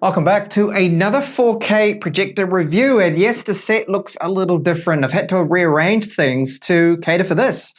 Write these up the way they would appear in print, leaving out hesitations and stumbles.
Welcome back to another 4K projector review, and yes, the set looks a little different. I've had to rearrange things to cater for this.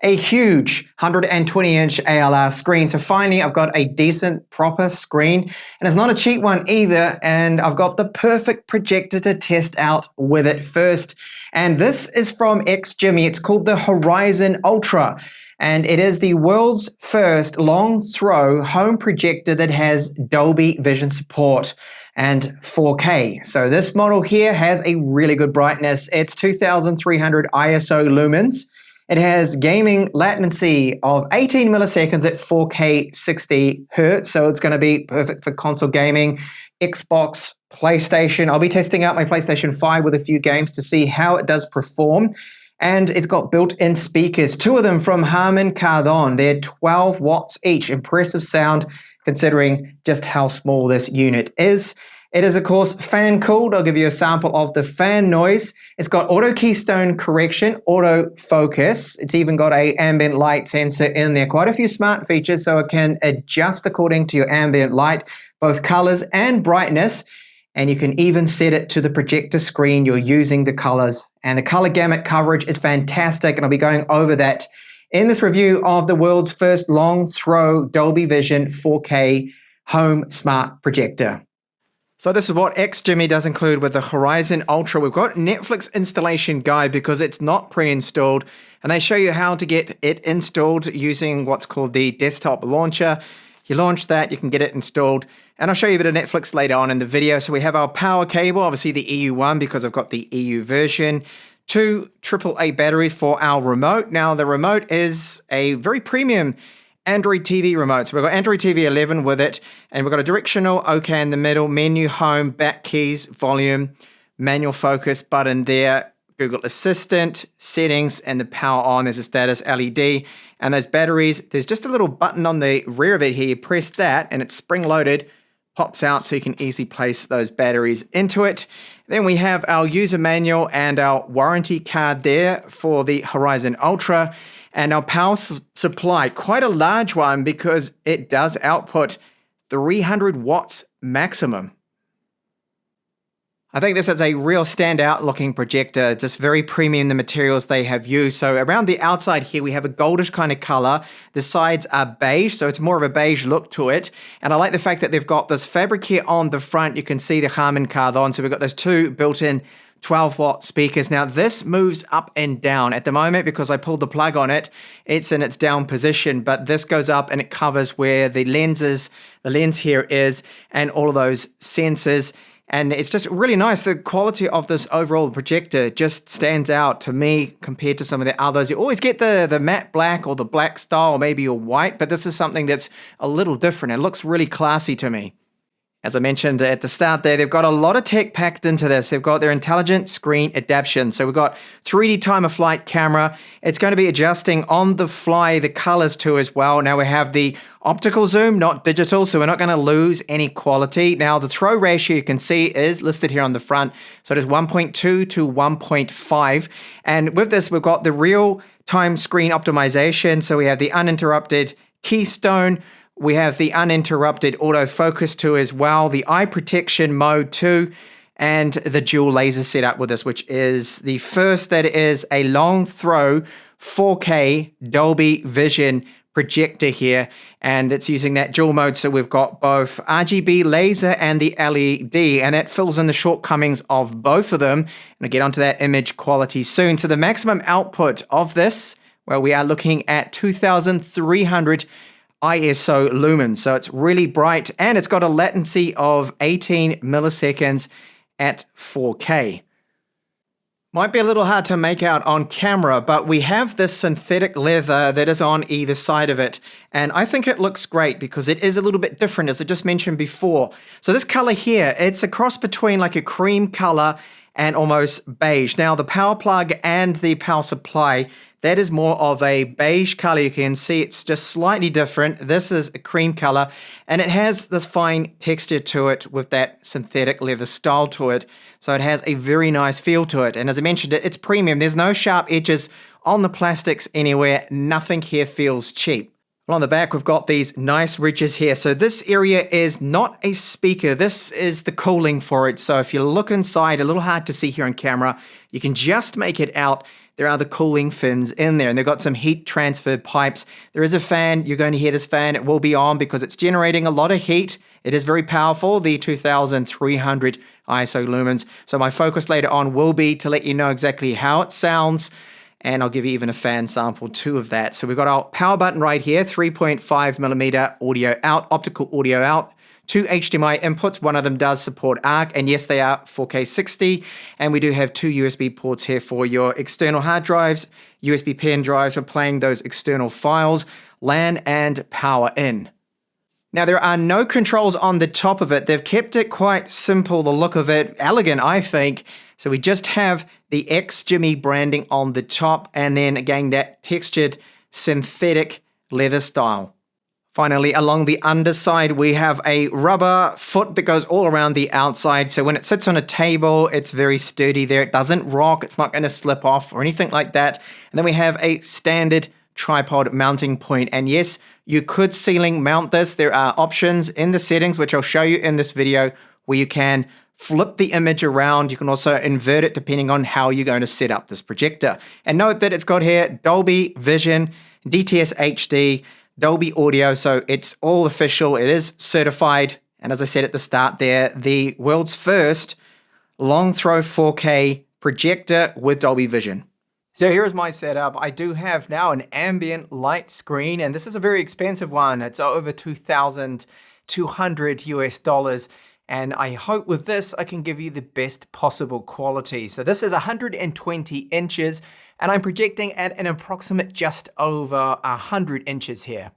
A huge 120-inch ALR screen, so finally I've got a decent, proper screen, and it's not a cheap one either, and I've got the perfect projector to test out with it first. And this is from XGIMI. It's called the Horizon Ultra. And it is the world's first long-throw home projector that has Dolby Vision support and 4K. So this model here has a really good brightness. It's 2300 ISO lumens. It has gaming latency of 18 milliseconds at 4K 60 Hertz. So it's going to be perfect for console gaming, Xbox, PlayStation. I'll be testing out my PlayStation 5 with a few games to see how it does perform. And it's got built-in speakers, two of them from Harman Kardon. They're 12 watts each. Impressive sound considering just how small this unit is. It is, of course, fan-cooled. I'll give you a sample of the fan noise. It's got auto keystone correction, autofocus. It's even got an ambient light sensor in there. Quite a few smart features, so it can adjust according to your ambient light, both colors and brightness. And you can even set it to the projector screen you're using the colors. And the color gamut coverage is fantastic, and I'll be going over that in this review of the world's first long-throw Dolby Vision 4K home smart projector. So this is what XGIMI does include with the Horizon Ultra. We've got Netflix installation guide because it's not pre-installed, and they show you how to get it installed using what's called the desktop launcher. You launch that, you can get it installed, and I'll show you a bit of Netflix later on in the video. So we have our power cable, obviously the EU one because I've got the EU version, two AAA batteries for our remote. Now the remote is a very premium Android TV remote. So we've got Android TV 11 with it, and we've got a directional OK in the middle, menu, home, back keys, volume, manual focus button there, Google Assistant, settings, and the power on. There's a status LED. And those batteries, there's just a little button on the rear of it here. You press that and it's spring-loaded, pops out so you can easily place those batteries into it. Then we have our user manual and our warranty card there for the Horizon Ultra. And our power supply, quite a large one because it does output 300 watts maximum. I think this is a real standout looking projector, just very premium, the materials they have used. So around the outside here, we have a goldish kind of color. The sides are beige, so it's more of a beige look to it. And I like the fact that they've got this fabric here on the front. You can see the Harman Kardon. So we've got those two built-in 12-watt speakers. Now this moves up and down. At the moment, because I pulled the plug on it, it's in its down position, but this goes up and it covers where the lens here is, and all of those sensors. And it's just really nice. The quality of this overall projector just stands out to me compared to some of the others. You always get the matte black or the black style, or maybe your white, but this is something that's a little different. It looks really classy to me. As I mentioned at the start there, they've got a lot of tech packed into this. They've got their intelligent screen adaptation. So we've got 3D time of flight camera. It's going to be adjusting on the fly the colors too as well. Now we have the optical zoom, not digital, so we're not going to lose any quality. Now the throw ratio you can see is listed here on the front. So it is 1.2 to 1.5. And with this, we've got the real-time screen optimization. So we have the uninterrupted keystone. We have the uninterrupted autofocus too as well, the eye protection mode too, and the dual laser setup with this, which is the first that is a long throw 4K Dolby Vision projector here, and it's using that dual mode. So we've got both RGB laser and the LED, and that fills in the shortcomings of both of them. And I'll get onto that image quality soon. So the maximum output of this, well, we are looking at 2300 ISO lumens. So it's really bright, and it's got a latency of 18 milliseconds at 4K. Might be a little hard to make out on camera, but we have this synthetic leather that is on either side of it. And I think it looks great because it is a little bit different, as I just mentioned before. So this color here, it's a cross between like a cream color and almost beige. Now the power plug and the power supply, that is more of a beige color. You can see it's just slightly different. This is a cream color, and it has this fine texture to it with that synthetic leather style to it. So it has a very nice feel to it. And as I mentioned, it's premium. There's no sharp edges on the plastics anywhere. Nothing here feels cheap. Well, on the back, we've got these nice ridges here. So this area is not a speaker. This is the cooling for it. So if you look inside, a little hard to see here on camera, you can just make it out. There are the cooling fins in there, and they've got some heat transfer pipes. There is a fan. You're going to hear this fan. It will be on because it's generating a lot of heat. It is very powerful, the 2300 ISO lumens. So my focus later on will be to let you know exactly how it sounds, and I'll give you even a fan sample too of that. So we've got our power button right here, 3.5 millimeter audio out, optical audio out, 2 HDMI inputs. One of them does support ARC, and yes, they are 4K 60. And we do have 2 USB ports here for your external hard drives, USB pen drives for playing those external files, LAN, and power in. Now, there are no controls on the top of it. They've kept it quite simple, the look of it, elegant, I think. So we just have the XGIMI branding on the top, and then again, that textured synthetic leather style. Finally, along the underside, we have a rubber foot that goes all around the outside. So when it sits on a table, it's very sturdy there. It doesn't rock. It's not going to slip off or anything like that. And then we have a standard tripod mounting point. And yes, you could ceiling mount this. There are options in the settings, which I'll show you in this video, where you can flip the image around. You can also invert it depending on how you're going to set up this projector. And note that it's got here Dolby Vision, DTS HD, Dolby Audio, so it's all official. It is certified. And as I said at the start there, the world's first long throw 4K projector with Dolby Vision. So here's my setup. I do have now an ambient light screen, and this is a very expensive one. It's over $2,200 US. And I hope with this, I can give you the best possible quality. So this is 120 inches, and I'm projecting at an approximate just over 100 inches here.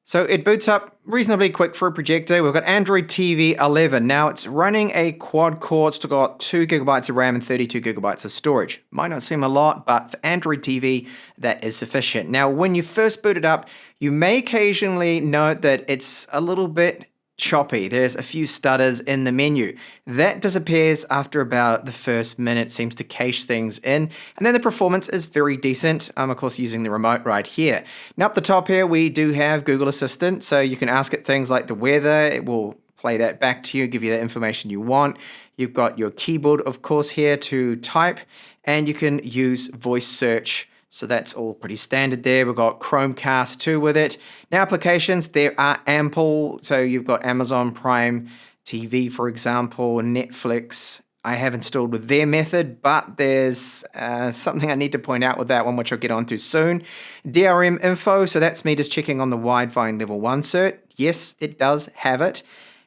So it boots up reasonably quick for a projector. We've got Android TV 11. Now it's running a quad core. It's got 2 gigabytes of RAM and 32 gigabytes of storage. Might not seem a lot, but for Android TV, that is sufficient. Now, when you first boot it up, you may occasionally note that it's a little bit choppy. There's a few stutters in the menu. That disappears after about the first minute, seems to cache things in. And then the performance is very decent. I'm of course using the remote right here. Now up the top here, we do have Google Assistant. So you can ask it things like the weather. It will play that back to you, give you the information you want. You've got your keyboard, of course, here to type, and you can use voice search. So that's all pretty standard there. We've got Chromecast too with it. Now applications, there are ample. So you've got Amazon Prime TV, for example, Netflix. I have installed with their method, but there's something I need to point out with that one, which I'll get onto soon. DRM info, so that's me just checking on the Widevine Level 1 cert. Yes, it does have it.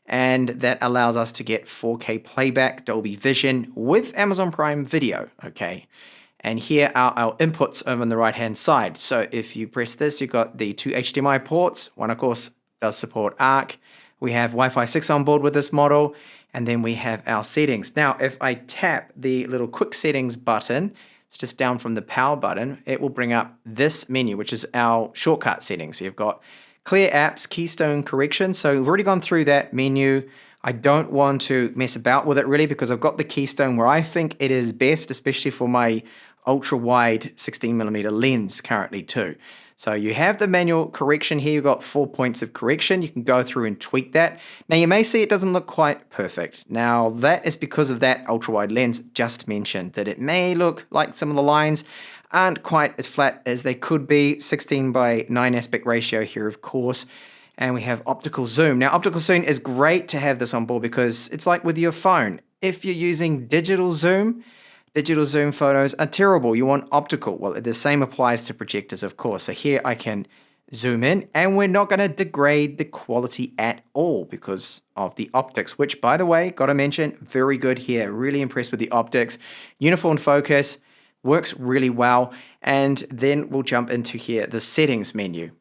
And that allows us to get 4K playback, Dolby Vision with Amazon Prime Video, okay? And here are our inputs over on the right-hand side. So if you press this, you've got the 2 HDMI ports. One, of course, does support ARC. We have Wi-Fi 6 on board with this model. And then we have our settings. Now, if I tap the little quick settings button, it's just down from the power button, it will bring up this menu, which is our shortcut settings. So you've got clear apps, keystone correction. So we've already gone through that menu. I don't want to mess about with it really because I've got the keystone where I think it is best, especially for my ultra wide 16mm lens currently too. So you have the manual correction here. You've got 4 points of correction. You can go through and tweak that. Now you may see it doesn't look quite perfect. Now that is because of that ultra wide lens just mentioned, that it may look like some of the lines aren't quite as flat as they could be. 16:9 aspect ratio here, of course. And we have optical zoom. Now optical zoom is great to have this on board because it's like with your phone. If you're using digital zoom photos are terrible. You want optical. Well, the same applies to projectors, of course. So here I can zoom in, and we're not going to degrade the quality at all because of the optics, which, by the way, got to mention, very good here. Really impressed with the optics. Uniform focus works really well. And then we'll jump into here, the settings menu,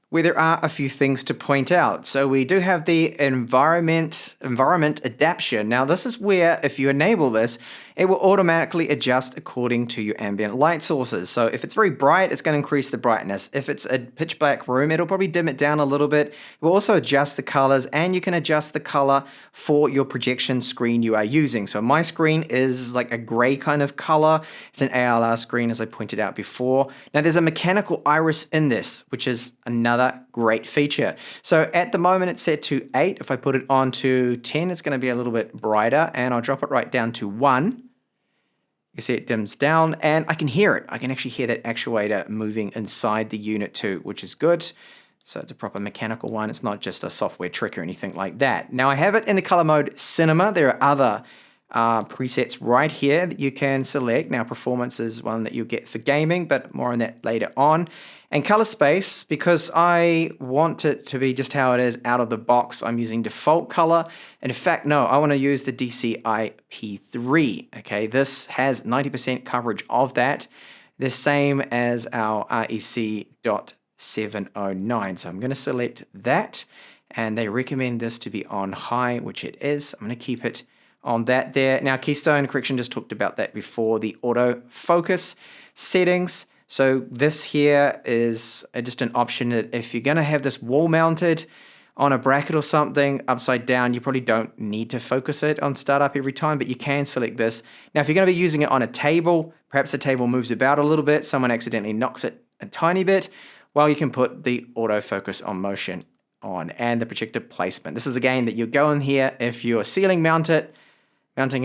where there are a few things to point out. So we do have the environment adaptation. Now this is where if you enable this, it will automatically adjust according to your ambient light sources. So if it's very bright, it's going to increase the brightness. If it's a pitch black room, it'll probably dim it down a little bit. It will also adjust the colors, and you can adjust the color for your projection screen you are using. So my screen is like a gray kind of color. It's an ALR screen, as I pointed out before. Now there's a mechanical iris in this, which is another great feature. So at the moment it's set to 8. If I put it on to 10, it's going to be a little bit brighter, and I'll drop it right down to 1. You see it dims down, and I can hear it. I can actually hear that actuator moving inside the unit too, which is good. So it's a proper mechanical one. It's not just a software trick or anything like that. Now I have it in the color mode Cinema. There are other presets right here that you can select. Now performance is one that you'll get for gaming, but more on that later on. And color space, because I want it to be just how it is out of the box, I'm using default color. And in fact, no, I want to use the DCI-P3. Okay, this has 90% coverage of that. The same as our REC.709. So I'm going to select that, and they recommend this to be on high, which it is. I'm going to keep it on that there. Now, keystone correction, just talked about that before. The autofocus settings. So this here is just an option that if you're going to have this wall mounted on a bracket or something upside down, you probably don't need to focus it on startup every time, but you can select this. Now, if you're going to be using it on a table, perhaps the table moves about a little bit, someone accidentally knocks it a tiny bit, well, you can put the autofocus on motion on, and the projector placement. This is again that you go in here if you're ceiling mounting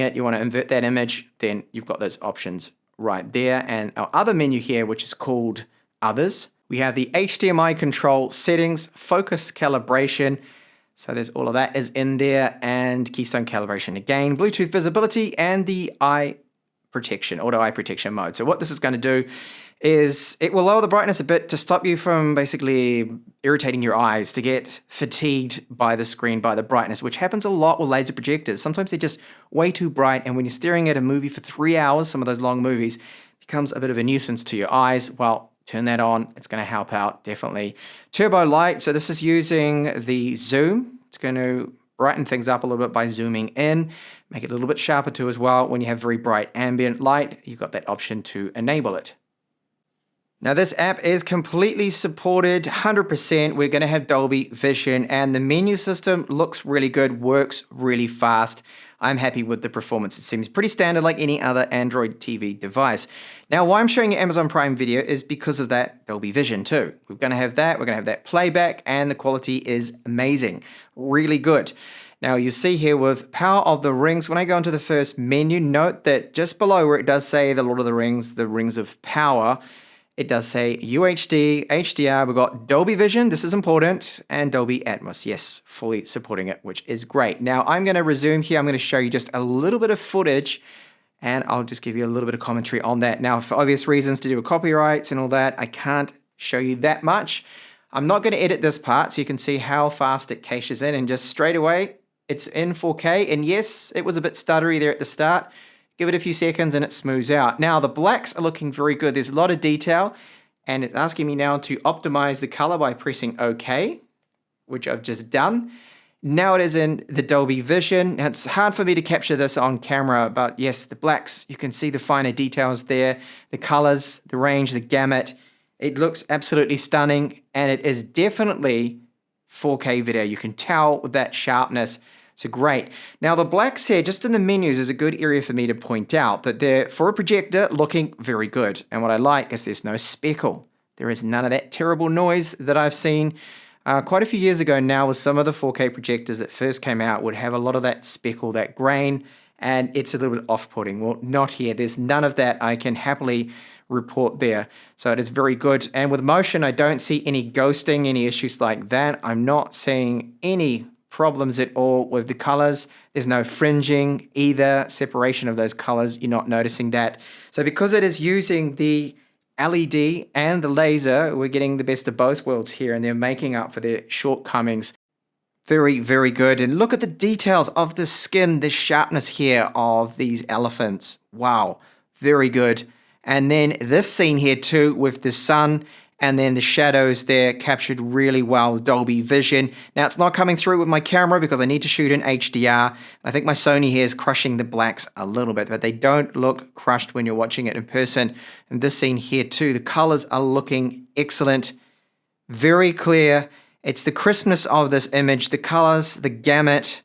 it, you want to invert that image, then you've got those options right there. And our other menu here, which is called Others, we have the HDMI control settings, focus calibration. So there's all of that is in there, and keystone calibration again, Bluetooth visibility, and the eye protection, auto eye protection mode. So what this is going to do is it will lower the brightness a bit to stop you from basically irritating your eyes, to get fatigued by the screen, by the brightness, which happens a lot with laser projectors. Sometimes they're just way too bright, and when you're staring at a movie for 3 hours, some of those long movies, it becomes a bit of a nuisance to your eyes. Well, turn that on. It's going to help out, definitely. Turbo light. So this is using the zoom. It's going to brighten things up a little bit by zooming in, make it a little bit sharper too as well. When you have very bright ambient light, you've got that option to enable it. Now this app is completely supported, 100%. We're going to have Dolby Vision, and the menu system looks really good, works really fast. I'm happy with the performance. It seems pretty standard like any other Android TV device. Now why I'm showing you Amazon Prime Video is because of that Dolby Vision too. We're going to have that playback, and the quality is amazing, really good. Now you see here with Power of the Rings, when I go into the first menu, note that just below where it does say the Lord of the Rings of Power, it does say UHD, HDR, we've got Dolby Vision, this is important, and Dolby Atmos, yes, fully supporting it, which is great. Now I'm going to resume here, I'm going to show you just a little bit of footage, and I'll just give you a little bit of commentary on that. Now, for obvious reasons to do with copyrights and all that, I can't show you that much. I'm not going to edit this part so you can see how fast it caches in, and just straight away, it's in 4K, and yes, it was a bit stuttery there at the start. Give it a few seconds and it smooths out. Now the blacks are looking very good. There's a lot of detail, and it's asking me now to optimize the color by pressing OK, which I've just done. Now it is in the Dolby Vision. Now it's hard for me to capture this on camera, but yes, the blacks, you can see the finer details there, the colors, the range, the gamut. It looks absolutely stunning, and it is definitely 4K video. You can tell with that sharpness. So great. Now the blacks here, just in the menus, is a good area for me to point out that they're, for a projector, looking very good. And what I like is there's no speckle. There is none of that terrible noise that I've seen quite a few years ago now with some of the 4K projectors that first came out would have a lot of that speckle, that grain, and it's a little bit off-putting. Well, not here. There's none of that. I can happily report there. So it is very good. And with motion, I don't see any ghosting, any issues like that. I'm not seeing any problems at all with the colors. There's no fringing either, separation of those colors, you're not noticing that. So because it is using the LED and the laser, we're getting the best of both worlds here, and they're making up for their shortcomings. Very, very good. And look at the details of the skin, the sharpness here of these elephants. Wow, very good. And then this scene here too with the sun, and then the shadows there captured really well with Dolby Vision. Now it's not coming through with my camera because I need to shoot in HDR. I think my Sony here is crushing the blacks a little bit, but they don't look crushed when you're watching it in person. And this scene here too, the colors are looking excellent, very clear. It's the crispness of this image, the colors, the gamut,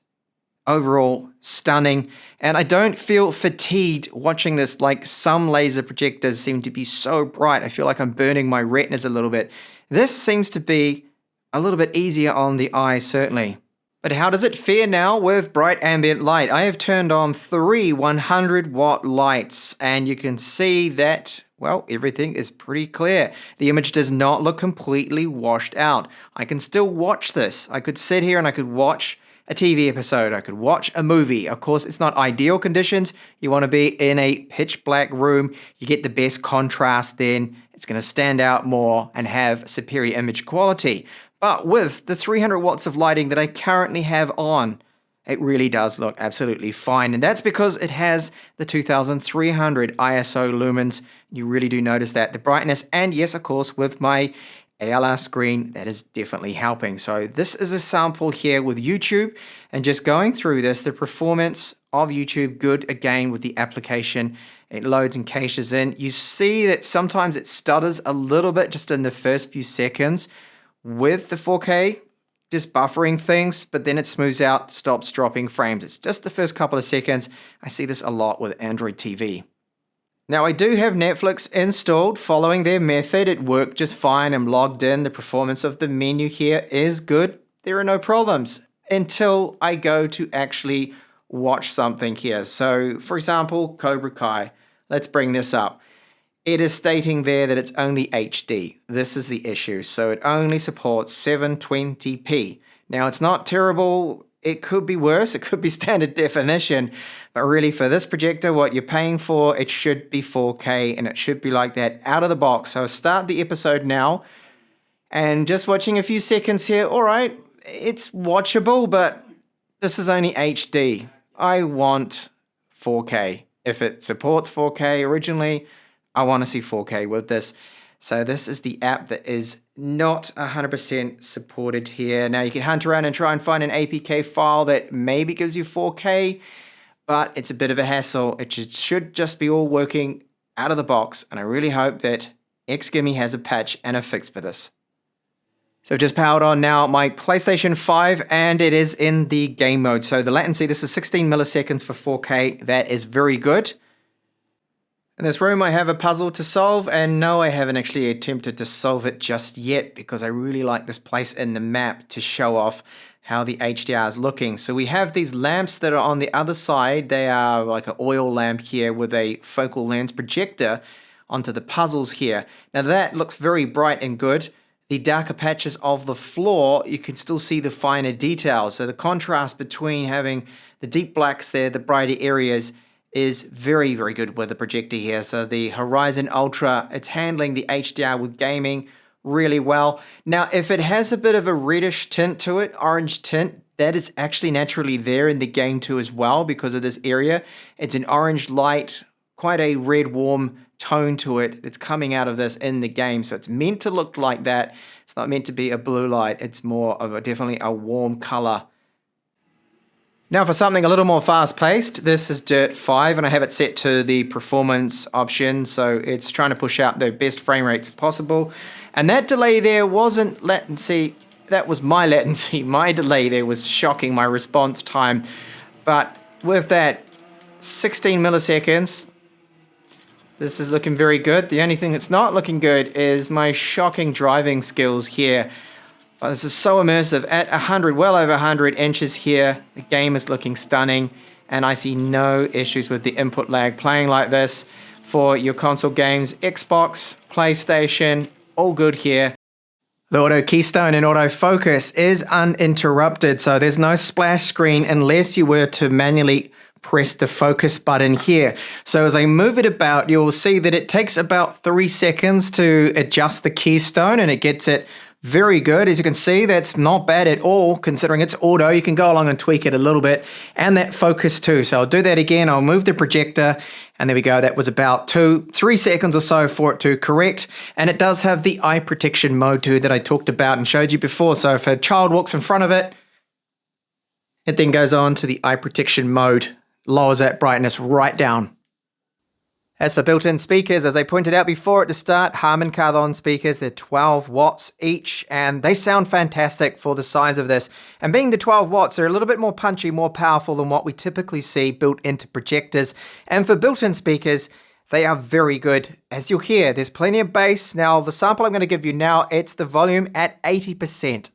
Overall, stunning. And I don't feel fatigued watching this like some laser projectors seem to be so bright. I feel like I'm burning my retinas a little bit. This seems to be a little bit easier on the eye, certainly. But how does it fare now with bright ambient light? I have turned on 3 100-watt lights, and you can see that, well, everything is pretty clear. The image does not look completely washed out. I can still watch this. I could sit here and I could watch a TV episode. I could watch a movie. Of course, it's not ideal conditions. You want to be in a pitch black room. You get the best contrast then. It's going to stand out more and have superior image quality. But with the 300 watts of lighting that I currently have on, it really does look absolutely fine. And that's because it has the 2300 ISO lumens. You really do notice that. The brightness, and yes, of course, with my ALR screen, that is definitely helping. So this is a sample here with YouTube, and just going through this, the performance of YouTube, good again with the application. It loads and caches in. You see that sometimes it stutters a little bit just in the first few seconds with the 4K, just buffering things, but then it smooths out, stops dropping frames. It's just the first couple of seconds. I see this a lot with Android TV. Now, I do have Netflix installed following their method. It worked just fine. I'm logged in. The performance of the menu here is good. There are no problems until I go to actually watch something here. So, for example, Cobra Kai. Let's bring this up. It is stating there that it's only HD. This is the issue. So it only supports 720p. Now, it's not terrible. It could be worse. It could be standard definition. But really, for this projector, what you're paying for, it should be 4K, and it should be like that out of the box. So I'll start the episode now. And just watching a few seconds here, all right, it's watchable, but this is only HD. I want 4K. If it supports 4K originally, I want to see 4K with this. So this is the app that is not 100% supported here. Now you can hunt around and try and find an APK file that maybe gives you 4K, but it's a bit of a hassle. It should just be all working out of the box, and I really hope that XGIMI has a patch and a fix for this. So just powered on now my PlayStation 5, and it is in the game mode. So the latency, this is 16 milliseconds for 4K. That is very good. In this room, I have a puzzle to solve, and no, I haven't actually attempted to solve it just yet because I really like this place in the map to show off how the HDR is looking. So we have these lamps that are on the other side. They are like an oil lamp here with a focal lens projector onto the puzzles here. Now that looks very bright and good. The darker patches of the floor, you can still see the finer details. So the contrast between having the deep blacks there, the brighter areas, is very, very good with the projector here. So the Horizon Ultra, it's handling the HDR with gaming really well. Now, if it has a bit of a reddish tint to it, orange tint, that is actually naturally there in the game too as well because of this area. It's an orange light, quite a red warm tone to it that's coming out of this in the game. So it's meant to look like that. It's not meant to be a blue light. It's more of definitely a warm color. Now for something a little more fast-paced, this is Dirt 5, and I have it set to the performance option, so it's trying to push out the best frame rates possible. And that delay there wasn't latency, that was my latency. My delay there was shocking, my response time. But with that 16 milliseconds, this is looking very good. The only thing that's not looking good is my shocking driving skills here. Oh, this is so immersive. At 100, well over 100 inches here, the game is looking stunning, and I see no issues with the input lag. Playing like this for your console games, Xbox, PlayStation, all good here. The auto keystone and autofocus is uninterrupted, so there's no splash screen unless you were to manually press the focus button here. So as I move it about, you'll see that it takes about 3 seconds to adjust the keystone, and it gets it very good. As you can see, that's not bad at all considering it's auto. You can go along and tweak it a little bit, and that focus too. So I'll do that again. I'll move the projector, and there we go. That was about 2-3 seconds or so for it to correct. And it does have the eye protection mode too that I talked about and showed you before. So if a child walks in front of it, it then goes on to the eye protection mode, lowers that brightness right down. As for built-in speakers, as I pointed out before at the start, Harman Kardon speakers, they're 12 watts each, and they sound fantastic for the size of this. And being the 12 watts, they're a little bit more punchy, more powerful than what we typically see built into projectors. And for built-in speakers, they are very good. As you'll hear, there's plenty of bass. Now, the sample I'm going to give you now, it's the volume at 80%.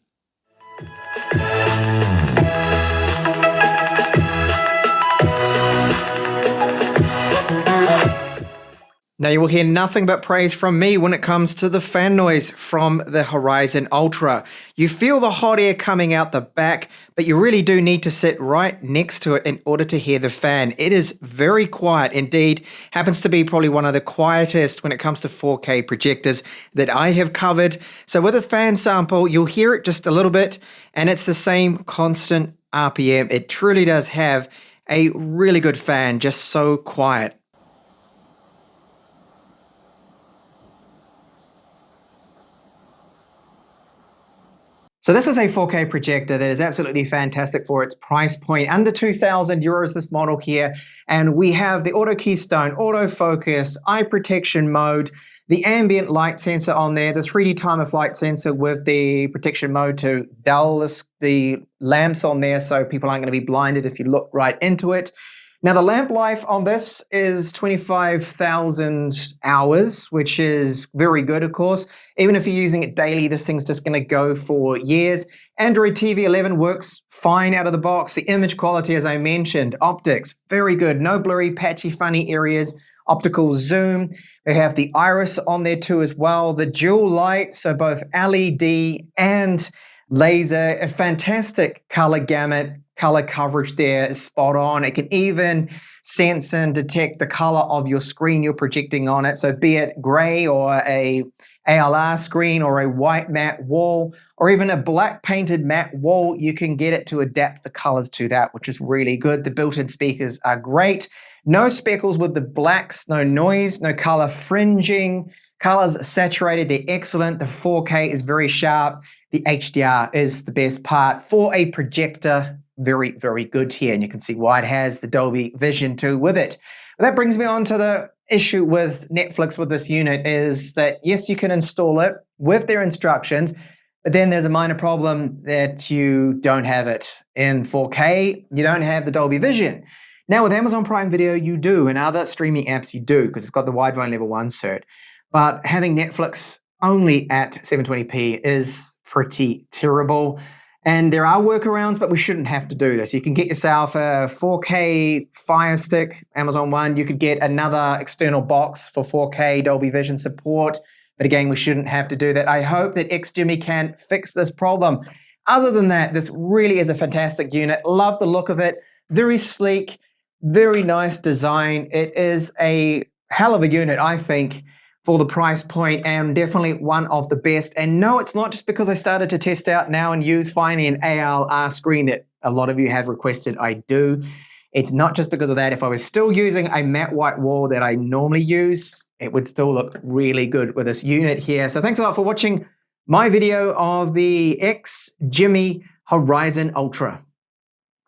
Now you will hear nothing but praise from me when it comes to the fan noise from the Horizon Ultra. You feel the hot air coming out the back, but you really do need to sit right next to it in order to hear the fan. It is very quiet indeed, happens to be probably one of the quietest when it comes to 4K projectors that I have covered. So with a fan sample, you'll hear it just a little bit, and it's the same constant RPM. It truly does have a really good fan, just so quiet. So this is a 4K projector that is absolutely fantastic for its price point. Under 2,000 euros, this model here. And we have the auto keystone, autofocus, eye protection mode, the ambient light sensor on there, the 3D time of flight sensor with the protection mode to dull the lamps on there so people aren't going to be blinded if you look right into it. Now, the lamp life on this is 25,000 hours, which is very good, of course. Even if you're using it daily, this thing's just going to go for years. Android TV 11 works fine out of the box. The image quality, as I mentioned, optics, very good. No blurry, patchy, funny areas. Optical zoom. We have the iris on there too as well. The dual light, so both LED and laser. A fantastic color gamut. Color coverage there is spot on. It can even sense and detect the color of your screen you're projecting on it. So be it gray or a ALR screen or a white matte wall or even a black painted matte wall, you can get it to adapt the colors to that, which is really good. The built-in speakers are great. No speckles with the blacks, no noise, no color fringing. Colors saturated, they're excellent. The 4K is very sharp. The HDR is the best part for a projector. Very, very good here. And you can see why it has the Dolby Vision too with it. But that brings me on to the issue with Netflix with this unit is that, yes, you can install it with their instructions, but then there's a minor problem that you don't have it in 4K. You don't have the Dolby Vision. Now with Amazon Prime Video, you do, and other streaming apps you do, because it's got the wideband level 1 cert. But having Netflix only at 720p is pretty terrible. And there are workarounds, but we shouldn't have to do this. You can get yourself a 4K Fire Stick, Amazon One. You could get another external box for 4K Dolby Vision support. But again, we shouldn't have to do that. I hope that XGIMI can fix this problem. Other than that, this really is a fantastic unit. Love the look of it. Very sleek, very nice design. It is a hell of a unit, I think, for the price point, and definitely one of the best. And no, it's not just because I started to test out now and use finally an ALR screen that a lot of you have requested I do. It's not just because of that. If I was still using a matte white wall that I normally use, it would still look really good with this unit here. So thanks a lot for watching my video of the XGIMI Horizon Ultra.